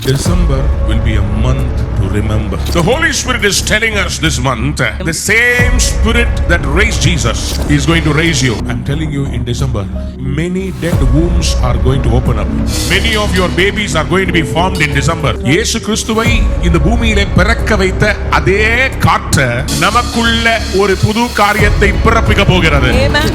December will be a month to remember. The Holy Spirit is telling us this month, the same Spirit that raised Jesus is going to raise you. I'm telling you, in December, many dead wombs are going to open up. Many of your babies are going to be formed in December. இயேசு கிறிஸ்துவை இந்த பூமியிலே பிறக்க வைத்த அதே காற்று நமக்குள்ள ஒரு புது காரியத்தை பிறப்பிக்க போகிறது.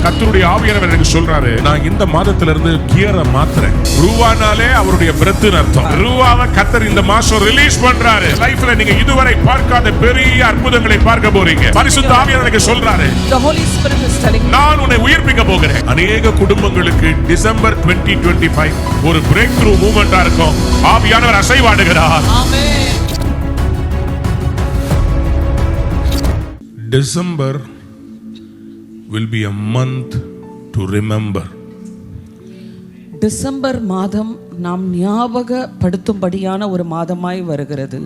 கர்த்தருடைய ஆவியானவர் எனக்கு சொல்றாரு, நான் இந்த மாதத்திலிருந்து கியரை மாத்துறேன். ரூவானாலே அவருடைய பிரத்துன்னு அர்த்தம். ரூவாவை கர்த்தர் இந்த மாசம் ரிலீஸ் பண்றாரு. லைஃப்ல நீங்க இதுவரை பார்க்காத பெரிய அற்புதங்களை பார்க்க போறீங்க. பரிசுத்த ஆவியானவர் எனக்கு சொல்றாரு, The Holy Spirit is telling me, நான் உன்னை உயிர்ப்பிக்க போகிறேன். அநேக குடும்பங்களுக்கு டிசம்பர் 2025 ஒரு பிரேக் த்ரூ மூமெண்டா இருக்கும். ஆவியானவர் அசைவாடுகிறார். Amen. December will be a month to remember. December மாதம் நாம் ஞாபகப்படுத்தும்படியான ஒரு மாதமாய் வருகிறது.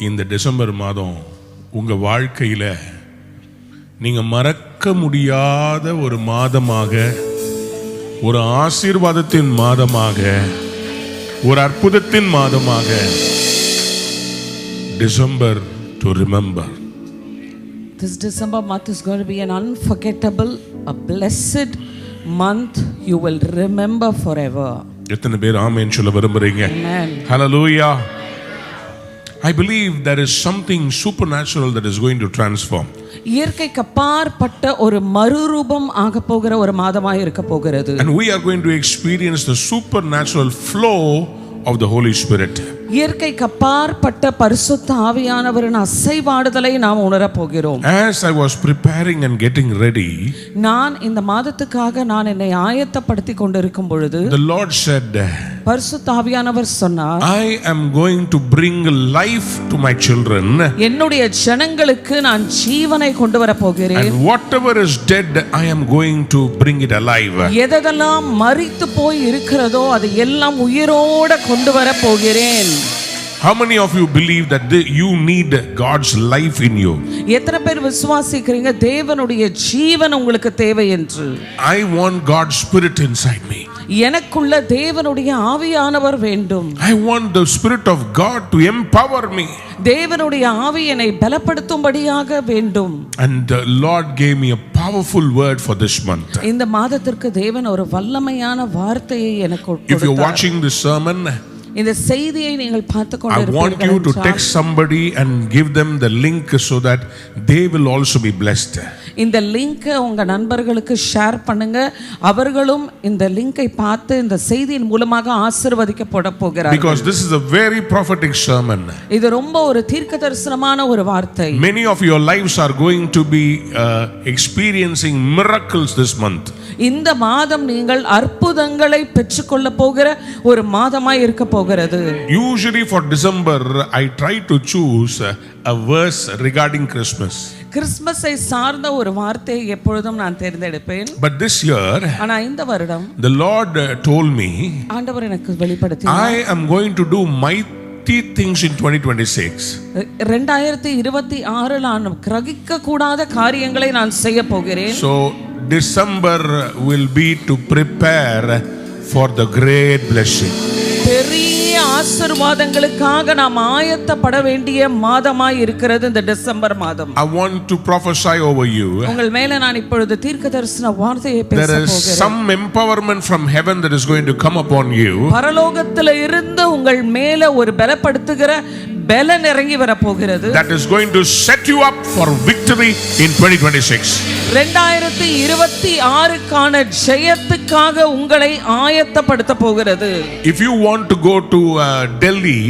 இந்த டிசம்பர் மாதம் உங்க வாழ்க்கையில நீங்க மறக்க முடியாத ஒரு மாதமாக, ஒரு ஆசீர்வாதத்தின் மாதமாக, ஒரு அற்புதத்தின் மாதமாக, December to remember. This December month is going to be an unforgettable, a blessed month you will remember forever. எத்தனை பேர் ஆமென் சொல்ல விரும்புறீங்க? Amen. Hallelujah. I believe there is something supernatural that is going to transform. இயற்கைக்கு அப்பாற்பட்ட ஒரு மறுரூபம் ஆக போகிற ஒரு மாதமாய் இருக்க போகிறது. And we are going to experience the supernatural flow of the Holy Spirit. இயற்கைக்கு அப்பாற்பட்ட பரிசுத்த ஆவியானவரின் அசைவாடுதலை நாம் உணரப் போகிறோம். As I was preparing and getting ready, நான் இந்த மாதத்துக்காக நான் என்னை ஆயத்தப்படுத்தி கொண்டிருக்கும் பொழுது the Lord said, பரிசுத்த ஆவியானவர் சொன்னார், I am going to bring life to my children. என்னுடைய ஜனங்களுக்கு நான் ஜீவனை கொண்டு வர போகிறேன். And whatever is dead, I am going to bring it alive. எதெல்லாம் மரித்து போய் இருக்கிறதோ அது எல்லாம் உயிரோட கொண்டு வர போகிறேன். How many of you believe that you need God's life in you? எத்தனை பேர் விசுவாசிக்கிறீங்க தேவனுடைய ஜீவன் உங்களுக்கு தேவை என்று? I want God's Spirit inside me. எனக்குள்ள தேவனுடைய ஆவியானவர் வேண்டும். I want the Spirit of God to empower me. தேவனுடைய ஆவி என்னை பலப்படுத்தும்படியாக வேண்டும். And the Lord gave me a powerful word for this month. இந்த மாதத்திற்கு தேவன் ஒரு வல்லமையான வார்த்தையை எனக்கு கொடுத்தார். If you're watching this sermon, இந்த செய்தியை நீங்கள் பார்த்து I want you to text somebody and give them the link so that they will also be blessed. இந்த லிங்கை உங்க நண்பர்களுக்கு ஷேர் பண்ணுங்க. அவர்களும் இந்த லிங்கை பார்த்து இந்த செய்தியின் மூலமாக ஆசீர்வதிக்கப்பட போகிறார்கள். Because this is a very prophetic sermon. இது ரொம்ப ஒரு தீர்க்கதரிசனமான ஒரு வார்த்தை. Many of your lives are going to be experiencing miracles this month. இந்த மாதம் நீங்கள் அற்புதங்களை பெற்றுக்கொள்ள போகிற ஒரு மாதமாய் இருக்க போகிறது. Usually for December I try to choose a verse regarding Christmas. கிறிஸ்மஸை சார்ந்த ஒரு வார்த்தையை எப்பொழுதும் நான் தேர்ந்தெடுப்பேன். But this year, ஆனா இந்த வருடம் the Lord told me, ஆண்டவர் எனக்கு வெளிப்படுத்தினார், I am going to do mighty things in 2026. 2026 நான் கிரகிக்க கூடாத காரியங்களை நான் செய்ய போகிறேன். So December will be to prepare for the great blessing. பெரிய ஆசீர்வாதங்களுக்காக நாம் ஆயத்தப்பட வேண்டிய மாதமாய் இருக்கிறது இந்த டிசம்பர் மாதம். I want to prophesy over you. உங்கள் மேல நான் இப்பொழுது தீர்க்கதரிசன வார்த்தையை பேச There is போகிறேன். some empowerment from heaven that is going to come upon you. பரலோகத்தில் இருந்து உங்கள் மேல ஒரு பலப்படுத்துகிற பலன் இறங்கி வர போகிறது. That is going to set you up for victory in 2026. 2026க்கான ஜெயத்துக்காக உங்களை ஆயத்தப்படுத்த போகிறது. If you want to go to Delhi,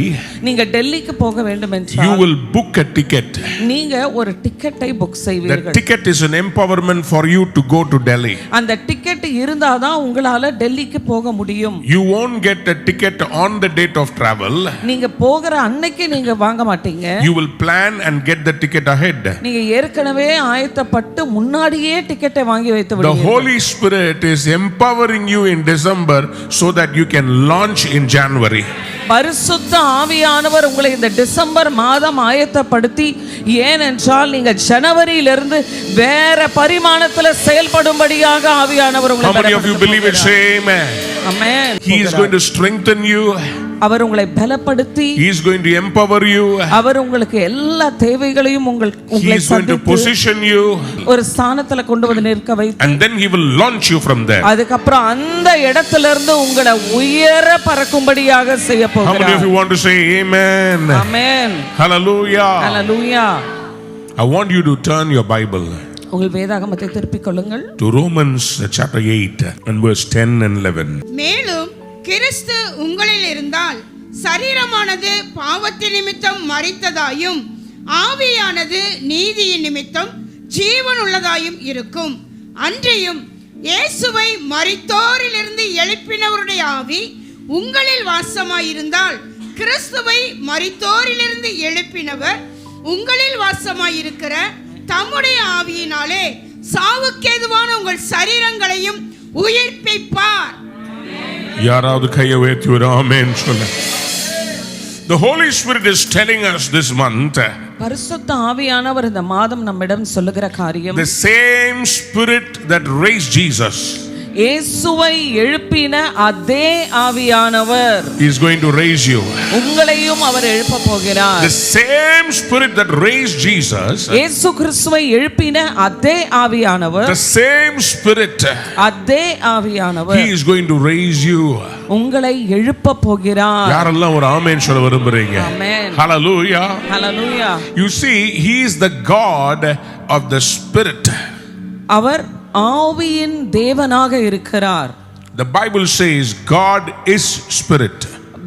நீங்க டெல்லிக்கு போக வேண்டும் என்றால் you will book a ticket. நீங்க ஒரு டிக்கெட்டை புக் The செய்வீர்கள். ticket is an empowerment for you to go to Delhi. அந்த டிக்கெட் இருந்தாதான் உங்களால டெல்லிக்கு போக முடியும். You won't get a ticket on the date of travel. நீங்க போகிற அன்னைக்கு நீங்க வாங்க மாட்டீங்க. You will plan and get the ticket ahead. நீங்க ஏற்கனவே ஆயத்தப்பட்டு முன்னாடியே டிக்கெட்டை வாங்கி வைத்து The விடுவீர்கள். Holy Spirit is empowering you in December so that you can launch in January. பரிசுத்த ஆவியானவர் உங்களை இந்த டிசம்பர் மாதம் ஆயத்தப்படுத்தி, ஏனென்றால் நீங்க ஜனவரியிலிருந்து வேற பரிமாணத்துல செயல்படும்படியாக ஆவியானவர் உங்களை How many of you believe it? Say amen. Amen. He is going to strengthen you. அவர் உங்களை பலப்படுத்தி, He is going to empower you. அவர் உங்களுக்கு எல்லா தேவைகளையும் He உங்களை is going to சந்தித்து position you. ஒரு ஸ்தானத்துல கொண்டு வந்து நிற்க வைத்து, And then He will launch you from there. அதுக்கப்புறம் அந்த இடத்துல இருந்து உங்களை உயர பறக்கும்படியாக செய்ய How many of போகிறார். you want to say amen? Amen. Hallelujah. Hallelujah. I want you to turn your Bible உங்கள் வேதாகமத்தை திருப்பிக் கொள்ளுங்கள். to Romans chapter 8 and verse 10 and 11. மேலும் கிறிஸ்து உங்களில் இருந்தால் சரீரமானது பாவத்தின் நிமித்தம் மரித்ததாயும் ஆவியானது நீதியின் நிமித்தம் ஜீவனுள்ளதாயும் இருக்கும். அன்றியும் இயேசுவை மரித்தோரிலிருந்து எழுப்பினவருடைய ஆவி உங்களில் வாசமாயிருந்தால் கிறிஸ்துவை மரித்தோரிலிருந்து எழுப்பினவர் உங்களில் வாசமாயிருக்கிற தம்முடைய ஆவியினாலே சாவுக்கேதுவான உங்கள் சரீரங்களையும் உயிர்ப்பிப்பார். யாராவது கையை உயர்த்தி ஒரு ஆமென் சொல்ல. The Holy Spirit is telling us this month, பரிசுத்த ஆவியானவர் இந்த மாதம் நம்மிடம் சொல்லுகிற காரியம், the same Spirit that raised Jesus இயேசுவை எழுப்பின அதே ஆவியானவர் is going to raise you. உங்களையும் அவர் எழுப்ப போகிறார். The same Spirit that raised Jesus, இயேசு கிறிஸ்துவை எழுப்பின அதே ஆவியானவர், the same Spirit, அதே ஆவியானவர் He is going to raise you. உங்களை எழுப்ப போகிறார். யாரெல்லாம் ஒரு ஆமென் சொல்ல விரும்புறீங்க? Amen. Hallelujah. Hallelujah. You see, He is the God of the Spirit. அவர் ஆவியின் தேவனாக இருக்கிறார். The Bible says God is Spirit.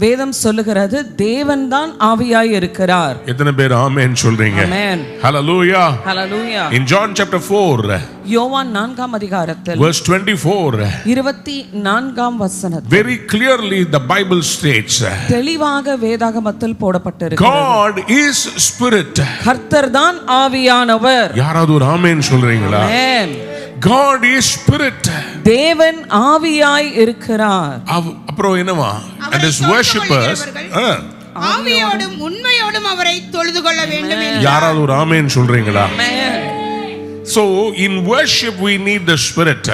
வேதம் சொல்லுகிறது தேவன் தான் ஆவியாய் இருக்கிறார். எத்தனை பேர் ஆமென் சொல்றீங்க? Amen. Hallelujah. Hallelujah. In John chapter 4 யோவான் 4ஆம் அதிகாரத்தில் verse 24, 24ஆம் வசனத்தில் very clearly the Bible states, தெளிவாக வேதாகமத்தில் போடப்பட்டிருக்கிறது, God is Spirit. கர்த்தர் தான் ஆவியானவர். யாராவது ஒரு ஆமென் சொல்றீங்களா? Amen. God is Spirit. தேவன் ஆவியாய் இருக்கிறார். அப்புறம் என்னவா? And His worshippers ஆவியோடும் உண்மையோடும் அவரை தொழுது கொள்ள வேண்டும் என்றார். யாராவது ஒரு ஆமென் சொல்றீங்களா? Amen. So in worship we need the Spirit.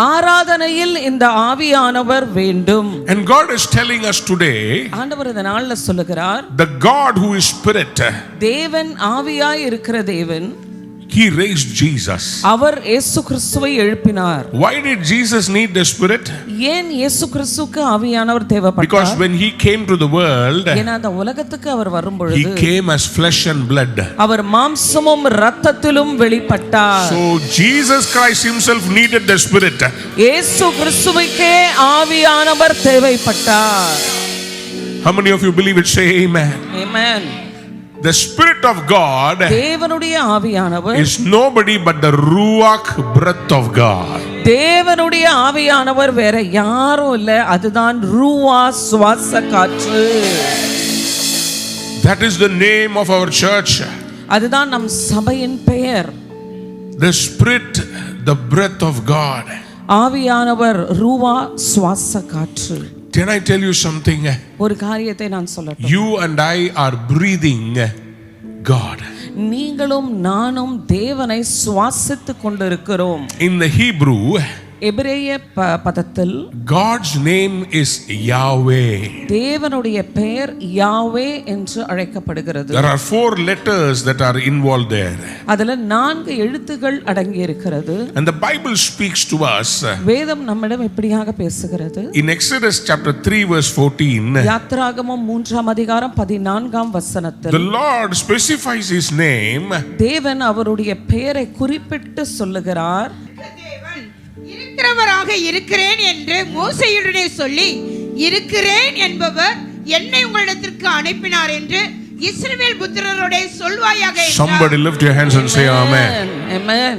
ஆராதனையில் இந்த ஆவியானவர் வேண்டும். And God is telling us today, ஆண்டவர் இந்த நாள்ல சொல்லுகிறார், the God who is Spirit, தேவன் ஆவியாய் இருக்கிற தேவன், He raised Jesus. அவர் இயேசு கிறிஸ்துவை எழுப்பினார். Why did Jesus need the Spirit? ஏன் இயேசு கிறிஸ்துவுக்கு ஆவியானவர் தேவைப்பட்டார்? Because when He came to the world, ஏன்னா அந்த உலகத்துக்கு அவர் வரும்பொழுது He came as flesh and blood. அவர் மாம்சமும் இரத்தத்திலும் வெளிப்பட்டார். So Jesus Christ Himself needed the Spirit. இயேசு கிறிஸ்துவுக்கே ஆவியானவர் தேவைப்பட்டார். How many of you believe it? Say amen. Amen. The Spirit of God தேவனுடைய ஆவியானவர் is nobody but the Ruach breath of God. தேவனுடைய ஆவியானவர் வேற யாரும் இல்ல, அதுதான் ரூவா சுவாச காற்று. That is the name of our church. அதுதான் நம் சபையின் பெயர். The Spirit, the breath of God. ஆவியானவர் ரூவா சுவாச காற்று. Can I tell you something? ஒரு காரியத்தை நான் சொல்லட்டும். You and I are breathing God. நீங்களும் நானும் தேவனை சுவாசித்துக் கொண்டிருக்கிறோம். In the Hebrew, எபிரேய பதத்தில் God's name is Yahweh. தேவனுடைய பெயர் யாவே என்று அழைக்கப்படுகிறது. There are 4 letters that are involved there. அதுல 4 எழுத்துக்கள் அடங்கி இருக்கிறது. And the Bible speaks to us. வேதம் நம்மிடம் இப்படியாக பேசுகிறது. In Exodus chapter 3 verse 14, யாத்திராகமம் 3ஆம் அதிகாரம் 14ஆம் வசனத்தில் the Lord specifies His name. தேவன் அவருடைய பெயரை குறிப்பிட்டு சொல்லுகிறார். தேவன் இருக்கிறவராக இருக்கிறேன் என்று மோசேயுடனே சொல்லி, இருக்கிறேன் என்பவர் என்னை உங்களிடத்திற்கு அனுப்பினார் என்று இஸ்ரவேல் புத்திரரோடே சொல்வாயாக என்றார். Somebody lift your hands and say amen. Amen.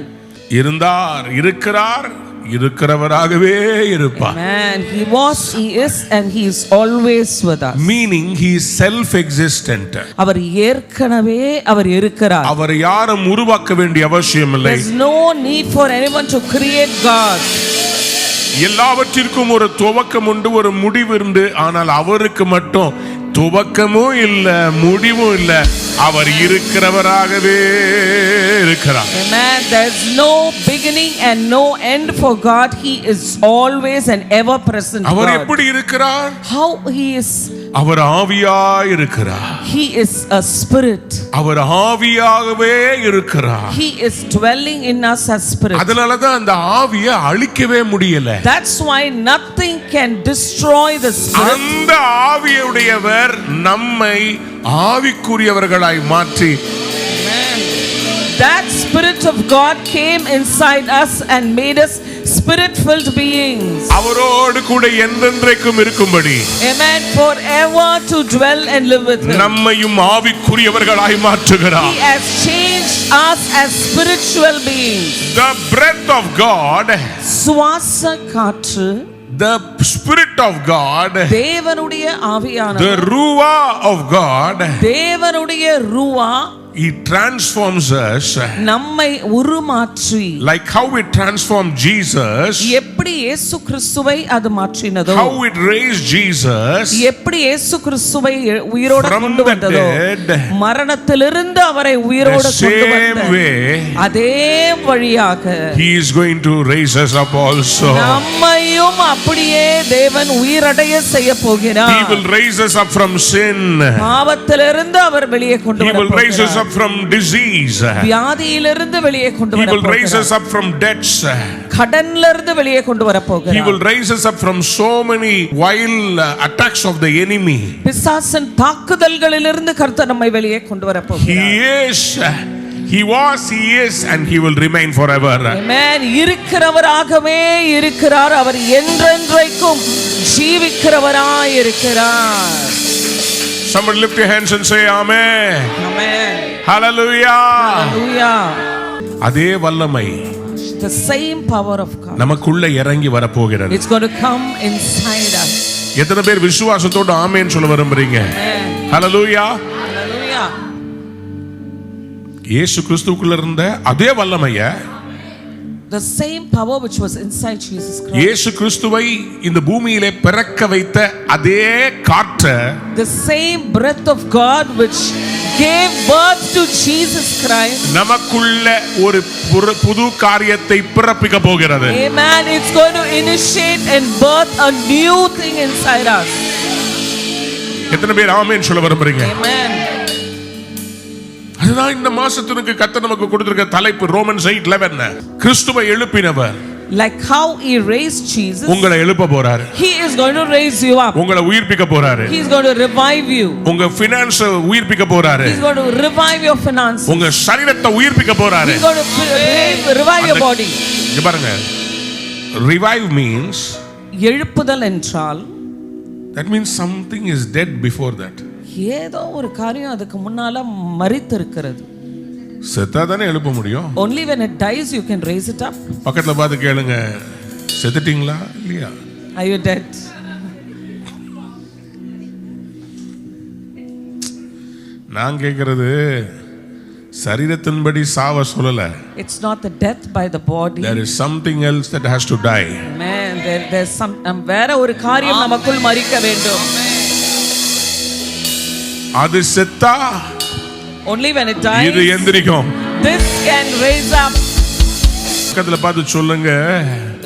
இருந்தார், இருக்கிறார், இருக்கிறவராகவே இருப்பார். Amen. He was, he is and he is always with us. Meaning he is self-existent. அவர் ஏற்கனவே அவர் இருக்கிறார். அவர் யாரும் உருவாக்க வேண்டிய அவசியம் இல்லை. There is no need for anyone to create God. எல்லாவற்றிற்கும் ஒரு துவக்கம் உண்டு, ஒரு முடிவு உண்டு. ஆனால் அவருக்கு மட்டும் துவக்கமும் இல்ல முடிவும் இல்ல, அவர் இருக்கிறவராகவே இருக்கிறார். Amen. There's no beginning and no end for God. He is always and ever present our God. எப்படி இருக்கிறார்? How he is? அவர் ஆவியாய் இருக்கிறார். He is a spirit. அவர் ஆவியாகவே இருக்கிறார். He is dwelling in us as spirit. அதனால தான் அந்த ஆவியை அழிக்கவே முடியல. That's why nothing can destroy the spirit. அந்த ஆவியுடையவர் நம்மை ஆவிக்குரியவர்களாய் மாற்றி, That spirit of God came inside us and made us spirit-filled beings. அவரோடு கூட என்றென்றைக்கும் இருக்கும்படி, Amen. Forever to dwell and live with him. நம்மையும் ஆவிக்குரியவர்களாய் மாற்றுகிறார். He has changed us as spiritual beings. The breath of God, சுவாச காற்று, the spirit of God, தேவனுடைய ஆவியானவர், the ruah of God, தேவனுடைய ரூவா he transforms us நம்மை உருமாற்றி, like how it transformed Jesus, எப்படி இயேசு கிறிஸ்துவை அது மாற்றினதோ, how it raised Jesus எப்படி இயேசு கிறிஸ்துவை உயிரோடு from கொண்டு the வந்ததோ, dead, மரணத்திலிருந்து அவரை the உயிரோடு கொண்டு same வந்த way அதே வழியாக he is going to raise us up also. நம்மையும் அப்படியே தேவன் உயிரடைய செய்ய He போகிறார். will raise us up from sin. பாவத்திலிருந்து அவர் வெளியே கொண்டு He வர will raise us போகிறார். up from disease. வியாதியிலிருந்து வெளியே கொண்டு He வர will raise us போகிறார். up from debts. கடன்ல இருந்து வெளியே கொண்டு வர He போகிறார். will raise us up from so many wild attacks of the enemy. பிசாசின் தாக்குதல்களிலிருந்து கர்த்தர் நம்மை வெளியே கொண்டு வர He போகிறார். is, he was, he is, and he will remain forever. Amen. இருக்கிறவராகவே இருக்கிறார். அவர் என்றென்றைக்கும் ஜீவிக்கிறவராய் இருக்கிறார். Somebody lift your hands and say amen. Amen. Hallelujah. Hallelujah. அதே வல்லமை The same power of God. நமக்குள்ள இறங்கி வரப்போகிறது. It's going to come inside us. எத்தனை பேர் விசுவாசத்தோட ஆமென் சொல்ல விரும்புறீங்க? Amen. Hallelujah. Hallelujah. இயேசு கிறிஸ்துவுக்குள்ள இருந்த அதே வல்லமையை, The same power which was inside Jesus Christ. இயேசு கிறிஸ்துவை இந்த பூமியிலே பிறக்க வைத்த அதே காற்றை, The same breath of God which gave birth to Jesus Christ. நமக்குள்ள ஒரு புது காரியத்தை பிறப்பிக்க போகிறது. Amen. It's going to initiate and birth a new thing inside us. எத்தனை பேர் ஆமென் சொல்ல விரும்புறீங்க? Amen. அதுதான் இந்த மாசத்துக்கு கர்த்தர் நமக்கு கொடுத்திருக்க தலைப்பு ரோமன்ஸ் 8:11. கிறிஸ்துவை எழுப்பினவர் Like how he raised Jesus, உங்களை எழுப்ப போறாரு. he is going to raise you up. உங்களை உயிர்ப்பிக்க போறாரு. He is going to revive you. உங்க finance உயிர்ப்பிக்க போறாரு. He is going to revive your finances. உங்க சரீரத்தை உயிர்ப்பிக்க போறாரு. He is going to revive your body. இங்க பாருங்க, revive means, எழுப்புதல் என்றால் that means something is dead before that. ஏதோ ஒரு காரியம் அதுக்கு முன்னால மரித்திருக்கிறது. செத்தா தானே எழுப்ப முடியும். Only when it dies you can raise it up. பக்கத்துல பார்த்து கேளுங்க, செத்துட்டீங்களா இல்லையா? Are you dead? நான் கேக்குறது சரீரத்தின்படி சாவ சொல்லல. It's not the death by the body. There is something else that has to die. Man, there's some வேற ஒரு காரியம் நமக்குள் மரிக்க வேண்டும். அது செத்தா Only when it இது dies எந்திரிக்கும். this can raise up. பக்கத்துல பார்த்து சொல்லுங்க,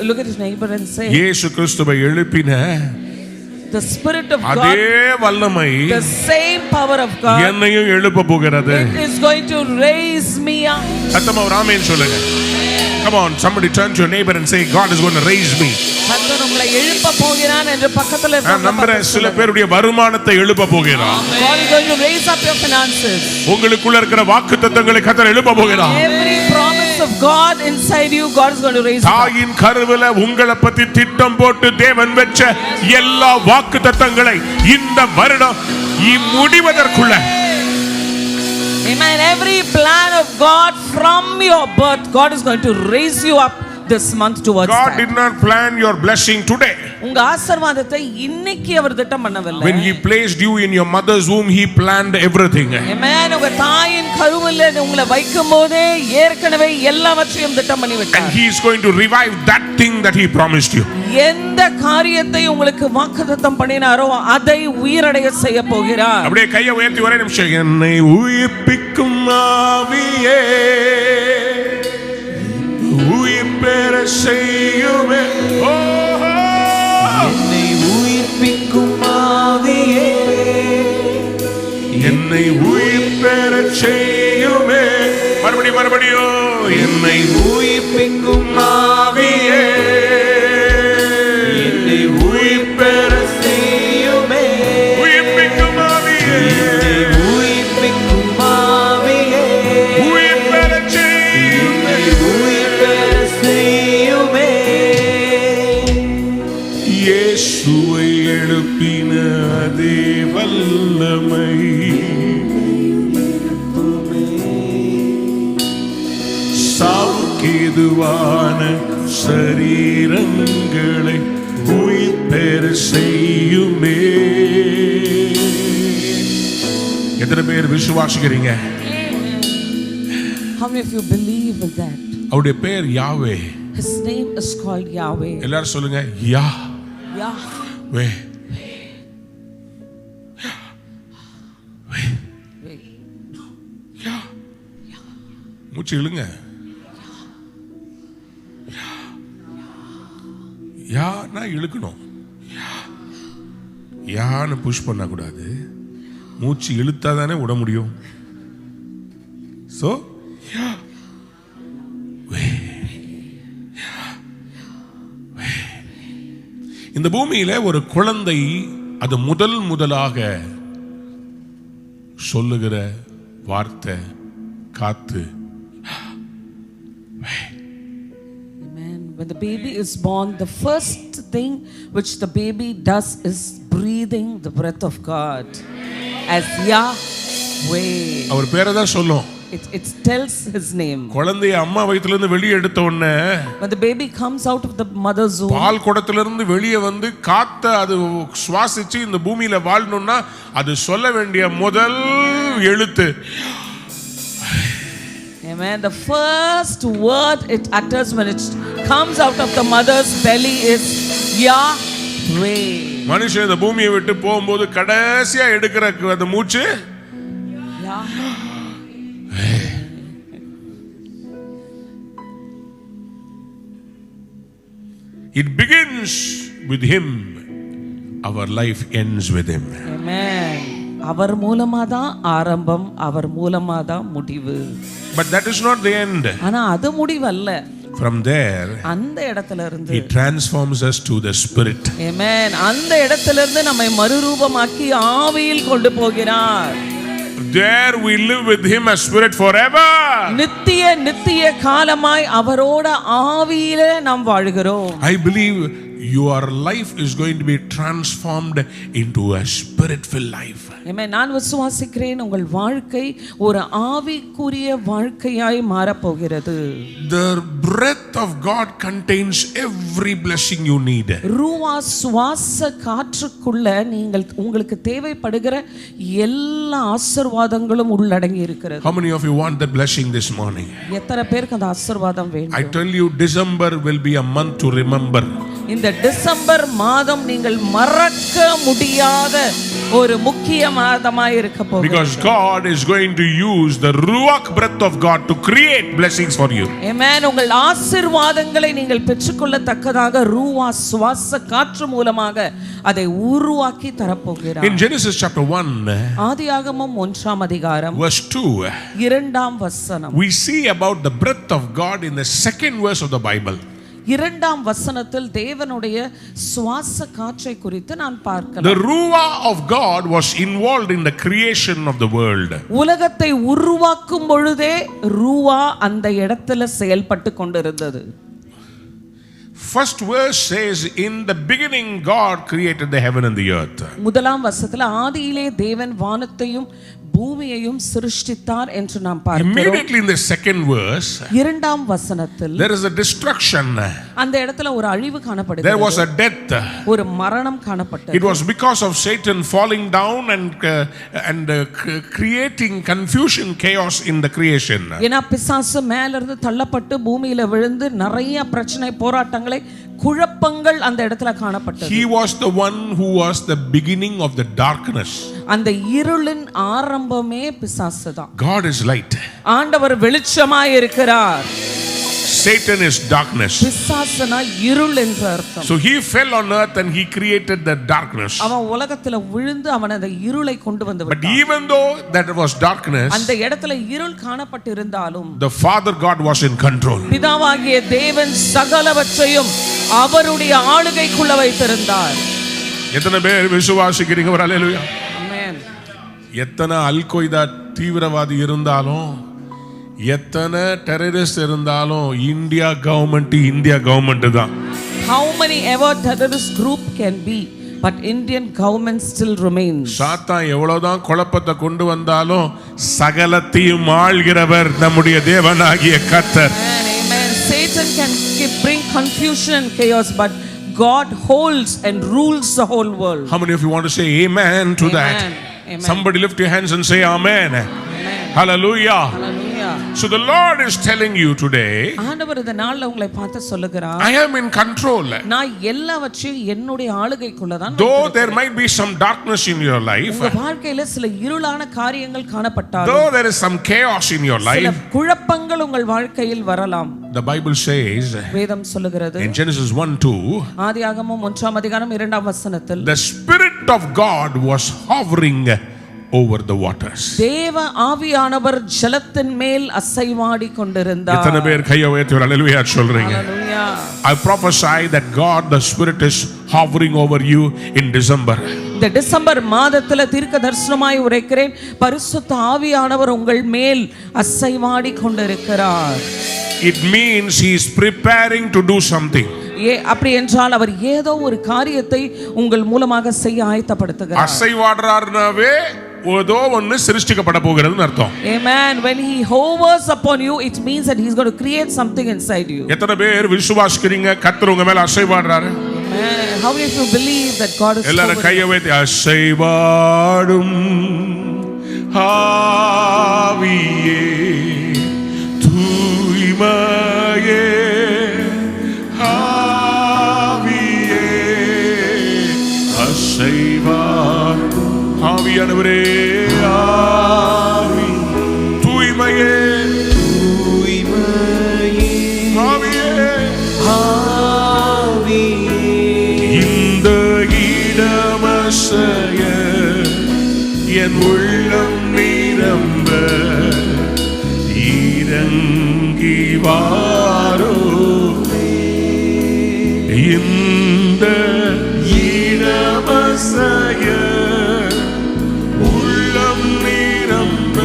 Look at his neighbor and say, இயேசு கிறிஸ்துவை எழுப்பின the spirit of அதே God, வல்லமை the same power of God, என்னையும் எழுப்ப போகிறது. it is going to raise me up. சத்தமா ஒரு ஆமென் சொல்லுங்க. Come on, somebody turn to your neighbor and say, God is going to raise me. கர்த்தர் உங்களை எழுப்ப போகிறான் என்று பக்கத்துல நான் இருக்கவங்க நம்புறேன், பார்த்து சில சொல்லுங்க. பேருடைய வருமானத்தை எழுப்ப போகிறார். God is going to raise up your finances. உங்களுக்குள்ள இருக்கிற வாக்குத்தத்தங்களை கர்த்தர் எழுப்ப போகிறார். Every promise of God inside you, God is going to raise up. தாயின் கருவில உங்களை பத்தி திட்டம் போட்டு தேவன் வெச்ச எல்லா வாக்குத்தத்தங்களை இந்த வருடம் முடிவதற்குள்ள, Amen. Every plan of God from your birth, God is going to raise you up this month towards God that. did not plan your blessing today. உங்க ஆசீர்வாதத்தை இன்னைக்கு அவர் திட்டம் பண்ணவில்லை. When he placed you in your mother's womb, he planned everything. Amen. உங்க தாயின் கருவிலே உங்களை வைக்கும்போதே ஏற்கனவே எல்லாவற்றையும் திட்டம் பண்ணி விட்டார். And he is going to revive that thing that he promised you. எந்த காரியத்தை உங்களுக்கு வாக்குத்தத்தம் பண்ணினாரோ அதை உயிரடைய செய்ய போகிறார். அப்படியே கையை உயர்த்தி ஒரே நிமிஷம். என்னை உயிர்ப்பிக்கும் ஆவியே உயிர் பெற செய்யுமே. என்னை உயிர்ப்பிக்கும் ஆவியே என்னை உயிர் பெற செய்யுமே. மறுபடியும் என்னை உயிர்ப்பிக்கும் ஆவியே என்னை உயிர் பெற செய்யுமே. உயிர்ப்பிக்கும் ஆவியே உயிர்ப்பிக்கும் ஆவியே உயிர் பெற செய்யுமே. உயிர் பெற செய்யுமே. இயேசுவை எழுப்பின அதே வல்லமை சாவுக்கேதுவான சரீரங்களை உயிர் பெற செய்யுமே. எத்தனை பேர் விசுவாசிக்கிறீங்க? How many of you believe in that? அவருடைய பேர் யாவே. His name is called Yahweh. எல்லாரும் சொல்லுங்க யா Yahweh. மூச்சு இழுங்க. யானா இழுக்கணும். யான்னு புஷ் பண்ண கூடாது. மூச்சு இழுத்தா தானே விட முடியும். சோ இந்த பூமியில ஒரு குழந்தை அது முதலாக சொல்லுகிற வார்த்தை காத்து. Amen. When the baby is born, the first thing which the baby does is breathing the breath of God as Yahweh. அவர் பேரை தான் சொல்லும். It tells his name. குழந்தைய அம்மா வயித்துல இருந்து வெளியே எடுத்த உடனே when the baby comes out of the mother's womb, பால் குடத்துல இருந்து வெளியே வந்து காத்த அது சுவாசிச்சு இந்த பூமியில வாழணும்னா அது சொல்ல வேண்டிய முதல் எழுத்து. Amen. The first word it utters when it comes out of the mother's belly is Yahweh. மனுஷன் இந்த பூமியை விட்டு போகும்போது கடைசியா எடுக்கிற அந்த மூச்சு It begins with him. Our life ends with him. Amen. அவர் மூலமா தான் ஆரம்பம், அவர் மூலமா தான் முடிவு. But that is not the end. ஆனா அது முடிவல்ல. From there, அந்த இடத்துல இருந்து he transforms us to the spirit. Amen. அந்த இடத்துல இருந்து நம்மை மறுரூபமாக்கி ஆவியில் கொண்டு போகிறார். There we live with him as spirit forever. நித்திய காலமாய் அவரோட ஆவியிலே நாம் வாழ்கிறோம். I believe your life is going to be transformed into a spirit-filled life. Amen. நான் விசுவாசிக்கிறேன் உங்கள் வாழ்க்கை ஒரு ஆவிக்குரிய வாழ்க்கையாய் மாறப் போகிறது. The breath of God contains every blessing you need. ரூவா சுவாச காற்றுக்குள்ள நீங்கள் உங்களுக்கு தேவைப்படுகிற எல்லா ஆசீர்வாதங்களும் உள்ளடங்கி இருக்கிறது. How many of you want that blessing this morning? எத்தனை பேருக்கு அந்த ஆசீர்வாதம் வேண்டும்? I tell you, December will be a month to remember. இந்த டிசம்பர் மாதம் நீங்கள் மறக்க முடியாத ஒரு முக்கிய மாதமாய் இருக்க போகிறது. Because God is going to use the ruach breath of God to create blessings for you. Amen. உங்கள் ஆசீர்வாதங்களை நீங்கள் பெற்றுக்கொள்ளத்தக்கதாக ரூவா சுவாச காற்று மூலமாக அதை உருவாக்கி தரப்போகிறார். In Genesis chapter 1, ஆதியாகமம் 1ஆம் அதிகாரம் verse 2, 2ஆம் வசனம். we see about the breath of God in the second verse of the Bible. 2ஆம் வசனத்தில் தேவனுடைய சுவாச காற்றை குறித்து நான் பார்க்கலாம். The ruach of God was involved in the creation of the world. உலகத்தை உருவாக்கும் பொழுதே ரூவா அந்த இடத்துல செயல்பட்டு கொண்டிருந்தது. First verse says, in the beginning God created the heaven and the earth. முதலாம் வசனத்துல ஆதியிலே தேவன் வானத்தையும் பூமியையும் சிருஷ்டித்தார் என்று நாம் பார்க்கிறோம். Immediately in the second verse, இரண்டாம் வசனத்தில் there is a destruction. அந்த இடத்துல ஒரு அழிவு There காணப்படுகிறது. was a death. ஒரு மரணம் காணப்பட்டது. It was because of Satan falling down and creating confusion, chaos in the creation. ஏனா பிசாசு மேல இருந்து தள்ளப்பட்டு பூமியில விழுந்து நிறைய பிரச்சனை போராட்டங்களை குழப்பங்கள் அந்த இடத்துல காணப்பட்டது. He was the one who was the beginning of the darkness. அந்த இருளின் ஆரம்பமே பிசாசு தான். God is light. ஆண்டவர் வெளிச்சமாய் இருக்கிறார். Satan is darkness. பிசாசுனா இருள் என்று அர்த்தம். So he fell on earth and he created the darkness. அவன் உலகத்துல விழுந்து அவன் அந்த இருளை கொண்டு வந்து But விட்டான். even though that was darkness, அந்த இடத்துல இருள் காணப்பட்டிருந்தாலும் the Father God was in control. பிதாவாகிய தேவன் சகலவற்றையும் அவருடைய ஆளுகைக்குள்ள வைத்திருந்தார். எத்தனை பேர் விசுவாசிக்கிறீங்க? ஒரு அல்லேலூயா. ஆமென். எத்தனை அல்கொய்தா தீவிரவாதி இருந்தாலும், எத்தனை டெரரிஸ்ட் இருந்தாலும், இந்தியா கவர்மெண்ட் தான். How many ever terrorist group can be, but Indian government still remains. சாத்தான் எவ்வளவுதான் குழப்பத்தை கொண்டு வந்தாலும் சகலத்தையும் ஆள்கிறவர் நம்முடைய தேவனாகிய கர்த்தர். Amen. Satan can bring confusion and chaos, but God holds and rules the whole world. How many of you want to say amen to that? Amen. Somebody lift your hands and say amen. Hallelujah. Hallelujah. So the Lord is telling you today, ஆண்டவர் இந்த நாள்ல உங்களை பார்த்து சொல்லுகிறார், I am in control. நான் எல்லாவற்றையும் என்னுடைய ஆளுகைக்குள்ள தான். Though there might be some darkness in your life, உங்க வாழ்க்கையில சில இருளான காரியங்கள் காணப்பட்டாலும், though there is some chaos in your சில life, குழப்பங்கள் உங்கள் வாழ்க்கையில் வரலாம். the Bible says வேதம் சொல்லுகிறது in Genesis 1:2, ஆதியாகமம் 1ஆம் அதிகாரம் 2ஆம் வசனத்தில், the Spirit of God was hovering over the waters. தேவ ஆவியானவர் ஜலத்தின் மேல் அசைவாடி கொண்டிருந்தார். எத்தனை பேர் கையை உயர்த்தி ஹalleluya சொல்றீங்க? Hallelujah. I prophesy that God the Spirit is hovering over you in December. இந்த டிசம்பர் மாதத்துல தீர்க்க தரிசனமாய் உரைக்கிறேன், பரிசுத்த ஆவியானவர் உங்கள் மேல் அசைவாடி கொண்டிருக்கிறார். It means he is preparing to do something. அப்படி என்றால் அவர் ஏதோ ஒரு காரியத்தை உங்கள் மூலமாக செய்ய ஆயத்தப்படுத்துகிறார். அசைவாடுறார்னாவே ஏதோ ஒன்னு சிருஷ்டிக்கப்பட போகிறதுன்னு அர்த்தம். Amen. When he hovers upon you, it means that he is going to create something inside you. எத்தனை பேர் விசுவாசிக்கிறீங்க கர்த்தர் உங்க மேல அசைவாடுறாரு? Amen. How many of you believe that God is எல்லாரும் கையை வைத்து அசைவாடும் ஆவியே தூய்மையே ஆவியே அசைவாடும் ஆவியானவரே ஆவி தூய்மையே தூய்மையே ஆவியே ஆவியே இந்த இடமசைய என் உள்ளம் நிரம்ப இறங்கி வாருமே இந்த இடமசைய உள்ளம் நிரம்ப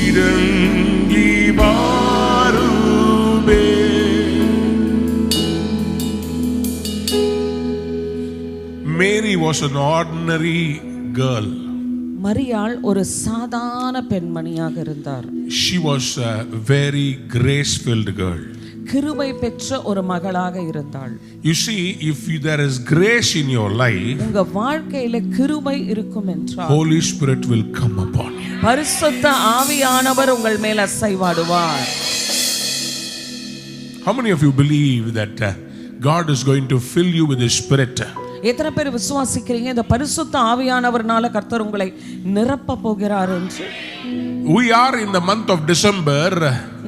இறங்கி வாருமே. Mary was an ordinary girl. மரியாள் ஒரு சாதாரண பெண்மணியாக இருந்தார். She was a very grace-filled girl. கிருபை பெற்ற ஒரு மகளாக இருந்தாள். You see, if there is grace in your life, உங்க வாழ்க்கையில கிருபை இருக்கும் என்றால் Holy Spirit will come upon you. பரிசுத்த ஆவியானவர் உங்கள் மேல் அசைவாடுவார். How many of you believe that God is going to fill you with His Spirit? எத்தனை பேர் விசுவாசிக்கிறீங்க இந்த பரிசுத்த ஆவியானவர்னால கர்த்தர் உங்களை நிரப்ப போகிறார் என்று? We are in the month of December,